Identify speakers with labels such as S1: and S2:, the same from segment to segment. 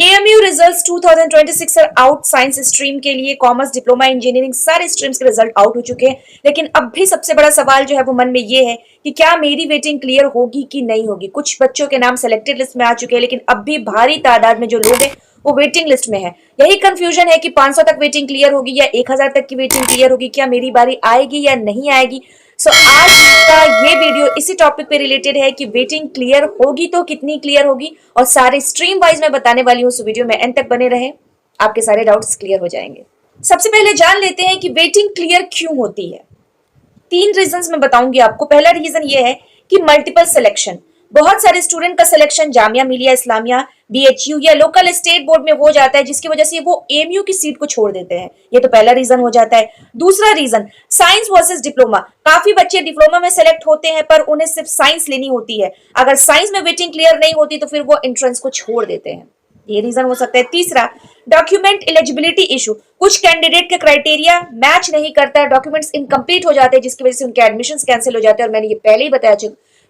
S1: AMU results 2026 are out. Science stream के लिए commerce, diploma, engineering सारे स्ट्रीम्स के रिजल्ट आउट हो चुके हैं। लेकिन अब भी सबसे बड़ा सवाल जो है वो मन में ये है कि क्या मेरी वेटिंग क्लियर होगी कि नहीं होगी। कुछ बच्चों के नाम सेलेक्टेड लिस्ट में आ चुके हैं, लेकिन अब भी भारी तादाद में जो लोग हैं वो वेटिंग लिस्ट में है। यही कंफ्यूजन है कि 500 तक वेटिंग क्लियर होगी या 1000 तक की वेटिंग क्लियर होगी, क्या मेरी बारी आएगी या नहीं आएगी। आज का ये वीडियो इसी टॉपिक पे रिलेटेड है कि वेटिंग क्लियर होगी तो कितनी क्लियर होगी, और सारे स्ट्रीम वाइज मैं बताने वाली हूँ। वीडियो में एंड तक बने रहे, आपके सारे डाउट्स क्लियर हो जाएंगे। सबसे पहले जान लेते हैं कि वेटिंग क्लियर क्यों होती है। 3 रीजंस मैं बताऊंगी आपको। पहला रीजन ये है कि मल्टीपल सिलेक्शन। बहुत सारे स्टूडेंट का सिलेक्शन जामिया मिलिया इस्लामिया, BHU या लोकल स्टेट बोर्ड में हो जाता है, जिसकी वजह से वो AMU की सीट को छोड़ देते हैं। ये तो पहला रीजन हो जाता है। दूसरा रीजन साइंस वर्सेस डिप्लोमा। काफी बच्चे डिप्लोमा में सेलेक्ट होते हैं पर उन्हें सिर्फ साइंस लेनी होती है। अगर साइंस में वेटिंग क्लियर नहीं होती तो फिर वो एंट्रेंस को छोड़ देते हैं। ये रीजन हो सकता है। तीसरा डॉक्यूमेंट एलिजिबिलिटी इशू। कुछ कैंडिडेट के क्राइटेरिया मैच नहीं करता है, डॉक्यूमेंट्स इनकम्प्लीट हो जाते हैं, जिसकी वजह से उनके एडमिशंस कैंसिल हो जाते हैं। और मैंने ये पहले ही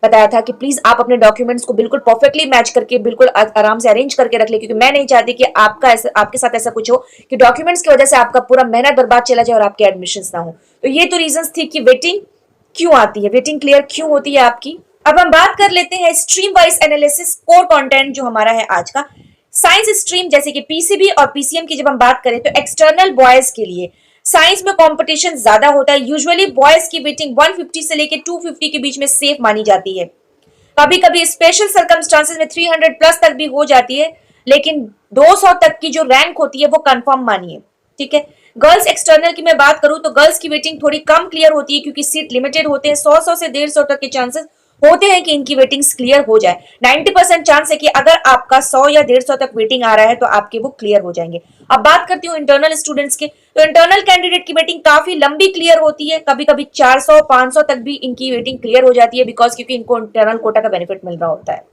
S1: बताया था कि प्लीज आप अपने डॉक्यूमेंट्स को बिल्कुल परफेक्टली मैच करके बिल्कुल आराम से अरेंज करके रख ले, क्योंकि मैं नहीं चाहती कि आपके साथ ऐसा कुछ हो कि डॉक्यूमेंट्स की वजह से आपका पूरा मेहनत बर्बाद चला जाए और आपके एडमिशंस ना हो। तो ये तो रीजंस थी कि वेटिंग क्यों आती है, वेटिंग क्लियर क्यों होती है आपकी। अब हम बात कर लेते हैं stream wise analysis core content जो हमारा है आज का। साइंस स्ट्रीम जैसे कि PCB और PCM की जब हम बात करें तो एक्सटर्नल बॉयज के लिए साइंस में कंपटीशन ज्यादा होता है। यूजुअली बॉयज की वेटिंग 150 से लेके 250 के बीच में सेफ मानी जाती है। कभी कभी स्पेशल सर्कमस्टांसेस में 300 प्लस तक भी हो जाती है, लेकिन 200 तक की जो रैंक होती है वो कंफर्म मानिए। ठीक है। गर्ल्स एक्सटर्नल की मैं बात करूं तो गर्ल्स की वेटिंग थोड़ी कम क्लियर होती है, क्योंकि सीट लिमिटेड होते हैं। 100 से 150 तक के चांसेस होते हैं कि इनकी वेटिंग्स क्लियर हो जाए। 90% चांस है कि अगर आपका 100 या 150 तक वेटिंग आ रहा है तो आपके वो क्लियर हो जाएंगे। अब बात करती हूँ इंटरनल स्टूडेंट्स के, तो इंटरनल कैंडिडेट की वेटिंग काफी लंबी क्लियर होती है। कभी कभी 400 500 तक भी इनकी वेटिंग क्लियर हो जाती है, बिकॉज क्योंकि इनको इंटरनल कोटा का बेनिफिट मिल रहा होता है।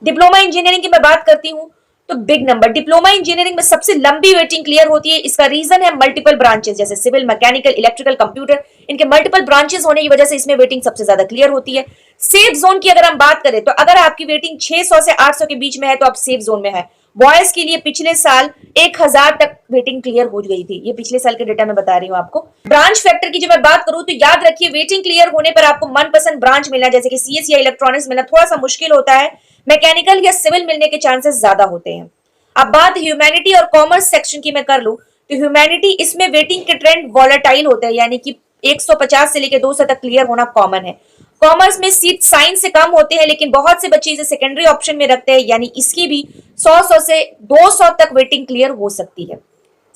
S1: डिप्लोमा इंजीनियरिंग की मैं बात करती हूँ तो बिग नंबर डिप्लोमा इंजीनियरिंग में सबसे लंबी वेटिंग क्लियर होती है। इसका रीजन है मल्टीपल ब्रांचेस, जैसे सिविल, मैकेनिकल, इलेक्ट्रिकल, कंप्यूटर। इनके मल्टीपल ब्रांचेस होने की वजह से इसमें वेटिंग सबसे ज्यादा क्लियर होती है। सेफ जोन की अगर हम बात करें तो अगर आपकी वेटिंग 600 से 800 के बीच में है तो आप सेफ जोन में है। बॉयज के लिए पिछले साल 1000 तक वेटिंग क्लियर हो गई थी। ये पिछले साल के डेटा मैं बता रही हूँ आपको। ब्रांच फैक्टर की जब मैं बात करूं तो याद रखिए वेटिंग क्लियर होने पर आपको मनपसंद ब्रांच मिलना, जैसे कि CS या इलेक्ट्रॉनिक्स मिलना थोड़ा सा मुश्किल होता है। मैकेनिकल या सिविल मिलने के चांसेस ज्यादा होते हैं। अब बात ह्यूमैनिटी और कॉमर्स सेक्शन की मैं कर लूं तो ह्यूमैनिटी इसमें वेटिंग के ट्रेंड वॉलेटाइल होते हैं, यानी कि 150 से लेकर 200 तक क्लियर होना कॉमन है। कॉमर्स में सीट साइंस से कम होते हैं, लेकिन बहुत से बच्चे इसे सेकेंडरी ऑप्शन में रखते हैं, यानी इसकी भी 100 से 200 तक वेटिंग क्लियर हो सकती है।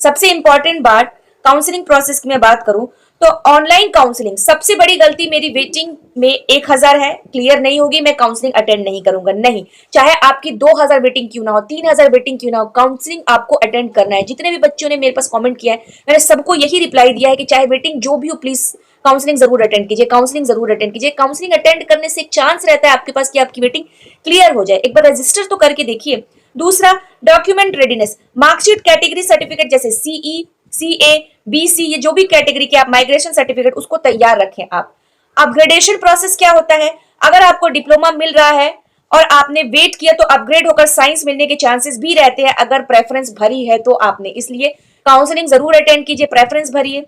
S1: सबसे इंपॉर्टेंट बात काउंसलिंग प्रोसेस की मैं बात करूं तो ऑनलाइन काउंसलिंग सबसे बड़ी गलती मेरी वेटिंग में 1000 है, क्लियर नहीं होगी, मैं काउंसलिंग अटेंड नहीं करूंगा। नहीं, चाहे आपकी 2000 वेटिंग क्यों ना हो, 3000 वेटिंग क्यों ना हो, काउंसलिंग आपको अटेंड करना है। जितने भी बच्चों ने मेरे पास कमेंट किया है मैंने सबको यही रिप्लाई दिया है कि चाहे वेटिंग जो भी हो प्लीज काउंसलिंग जरूर अटेंड कीजिए, काउंसलिंग जरूर अटेंड कीजिए। काउंसलिंग अटेंड करने से एक चांस रहता है आपके पास कि आपकी वेटिंग क्लियर हो जाए। एक बार रजिस्टर तो करके देखिए। दूसरा document readiness, marksheet, category certificate जैसे CE, CA, BC, ये जो भी कैटेगरी के आप माइग्रेशन सर्टिफिकेट उसको तैयार रखें आप। अपग्रेडेशन प्रोसेस क्या होता है, अगर आपको डिप्लोमा मिल रहा है और आपने वेट किया तो अपग्रेड होकर साइंस मिलने के चांसेस भी रहते हैं, अगर प्रेफरेंस भरी है तो आपने, इसलिए काउंसलिंग जरूर अटेंड कीजिए, प्रेफरेंस भरिए।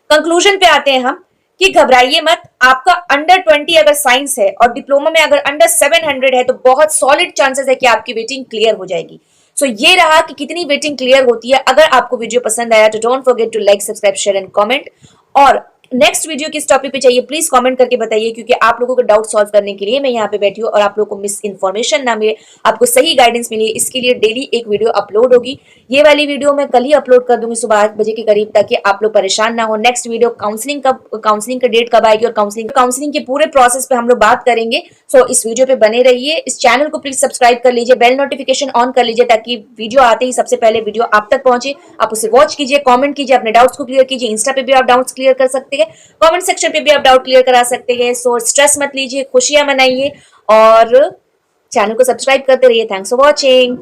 S1: कंक्लूजन पे आते हैं हम कि घबराइए मत। आपका अंडर 20 अगर साइंस है और डिप्लोमा में अगर अंडर 700 है तो बहुत सॉलिड चांसेस है कि आपकी वेटिंग क्लियर हो जाएगी। सो ये रहा कि कितनी वेटिंग क्लियर होती है। अगर आपको वीडियो पसंद आया तो don't forget to like, subscribe, share and comment. और नेक्स्ट वीडियो किस टॉपिक पे चाहिए प्लीज कमेंट करके बताइए, क्योंकि आप लोगों का डाउट सॉल्व करने के लिए मैं यहाँ पे बैठी हूँ और आप लोगों को मिस इन्फॉर्मेशन ना मिले, आपको सही गाइडेंस मिले, इसके लिए डेली एक वीडियो अपलोड होगी। ये वाली वीडियो मैं कल ही अपलोड कर दूंगी सुबह 8 बजे के करीब, ताकि आप लोग परेशान ना हो। नेक्स्ट वीडियो काउंसलिंग का डेट कब आएगी और काउंसलिंग के पूरे प्रोसेस पे हम लोग बात करेंगे। सो इस वीडियो पे बने रहिए। इस चैनल को प्लीज सब्सक्राइब कर लीजिए, बेल नोटिफिकेशन ऑन कर लीजिए, ताकि वीडियो आते ही सबसे पहले वीडियो आप तक पहुंचे। आप उसे वॉच कीजिए, कमेंट कीजिए, अपने डाउट्स को क्लियर कीजिए। इंस्टा पे भी आप डाउट्स क्लियर कर सकते हैं, कमेंट सेक्शन पे भी आप डाउट क्लियर करा सकते हैं। सो स्ट्रेस मत लीजिए, खुशियां मनाइए और चैनल को सब्सक्राइब करते रहिए। Thanks for watching.